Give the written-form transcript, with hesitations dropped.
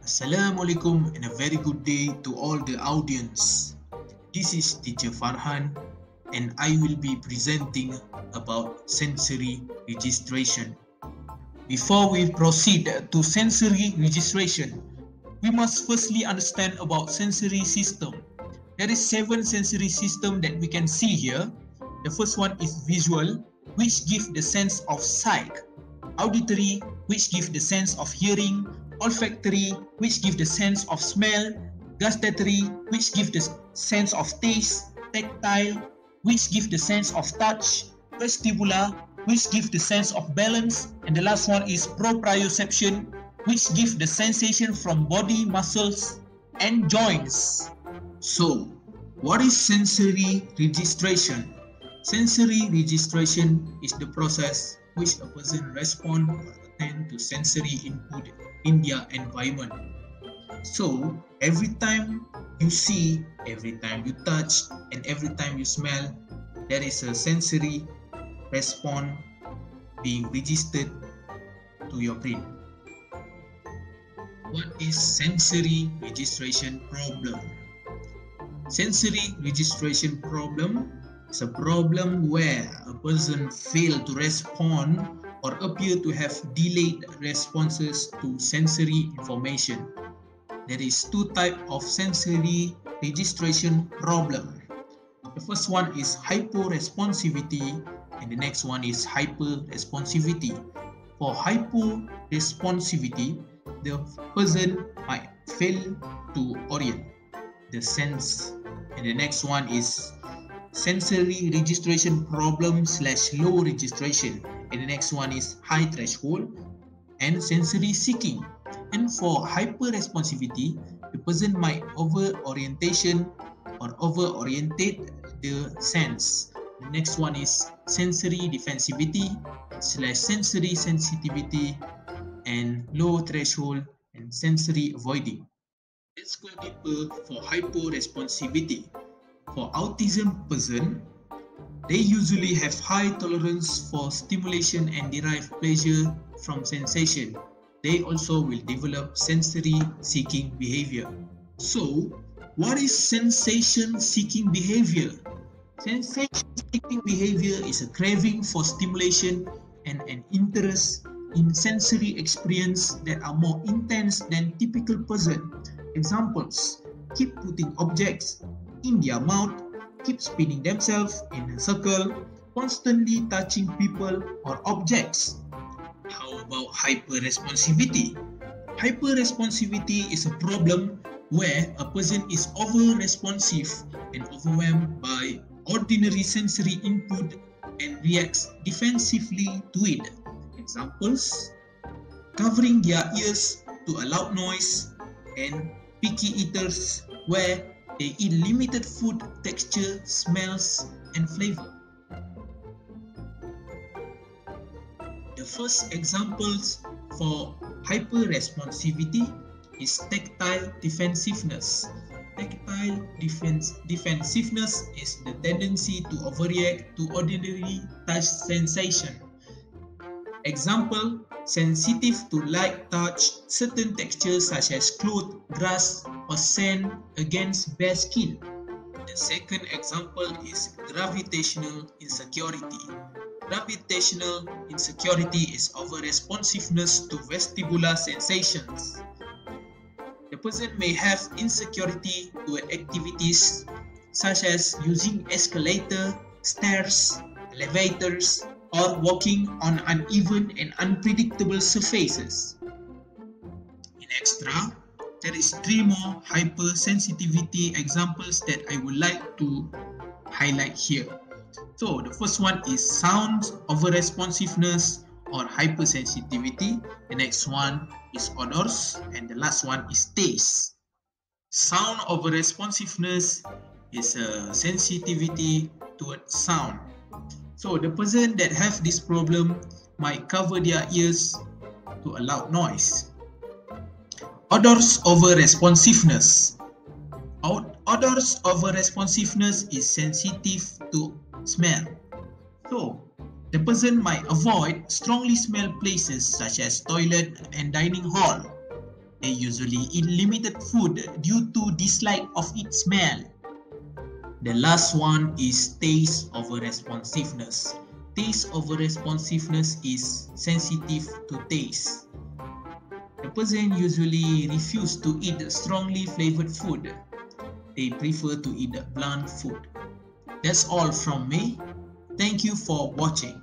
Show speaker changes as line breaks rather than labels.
Assalamualaikum and a very good day to all the audience. This is Teacher Farhan and I will be presenting about sensory registration. Before we proceed to sensory registration, we must firstly understand about sensory system. There is 7 sensory system that we can see here. The first one is visual, which gives the sense of sight. Auditory, which gives the sense of hearing. Olfactory, which gives the sense of smell. Gustatory, which gives the sense of taste. Tactile, which gives the sense of touch. Vestibular, which gives the sense of balance. And the last one is proprioception, which gives the sensation from body, muscles, and joints. So, what is sensory registration? Sensory registration is the process which a person responds or attend to sensory input in their environment. So, every time you see, every time you touch, and every time you smell, there is a sensory response being registered to your brain. What is sensory registration problem? Sensory registration problem is a problem where a person fails to respond or appear to have delayed responses to sensory information. There is 2 types of sensory registration problem. The first one is hyporesponsivity and the next one is hyperresponsivity. For hyporesponsivity, the person might fail to orient the sense, and the next one is sensory registration problem / low registration, and the next one is high threshold and sensory seeking. And for hyperresponsivity, the person might over-orientation or over-orientate the sense. The next one is sensory defensivity / sensory sensitivity and low threshold and sensory avoiding. Let's go deeper for hyporesponsivity. For autism person, they usually have high tolerance for stimulation and derive pleasure from sensation. They also will develop sensory seeking behavior. So, what is sensation seeking behavior? Sensation seeking behavior is a craving for stimulation and an interest in sensory experience that are more intense than typical person. Examples: keep putting objects in their mouth, keep spinning themselves in a circle, constantly touching people or objects. How about hyperresponsivity? Hyperresponsivity is a problem where a person is over-responsive and overwhelmed by ordinary sensory input and reacts defensively to it. Examples: covering their ears to a loud noise, and picky eaters where they eat limited food texture, smells, and flavor. The first examples for hyperresponsivity is tactile defensiveness. Tactile defensiveness is the tendency to overreact to ordinary touch sensation. Example: sensitive to light touch, certain textures such as cloth, grass, or sand against bare skin. The second example is gravitational insecurity. Gravitational insecurity is over-responsiveness to vestibular sensations. The person may have insecurity to activities such as using escalator, stairs, elevators, or walking on uneven and unpredictable surfaces. In extra, there is 3 more hypersensitivity examples that I would like to highlight here. So the first one is sound over-responsiveness or hypersensitivity. The next one is odors, and the last one is taste. Sound over-responsiveness is a sensitivity towards sound. So the person that have this problem might cover their ears to a loud noise. Odors over responsiveness. Odors over responsiveness is sensitive to smell. So the person might avoid strongly smelled places such as toilet and dining hall. They usually eat limited food due to dislike of its smell. The last one is taste over responsiveness. Taste over responsiveness is sensitive to taste. The person usually refuses to eat strongly flavored food. They prefer to eat bland food. That's all from me. Thank you for watching.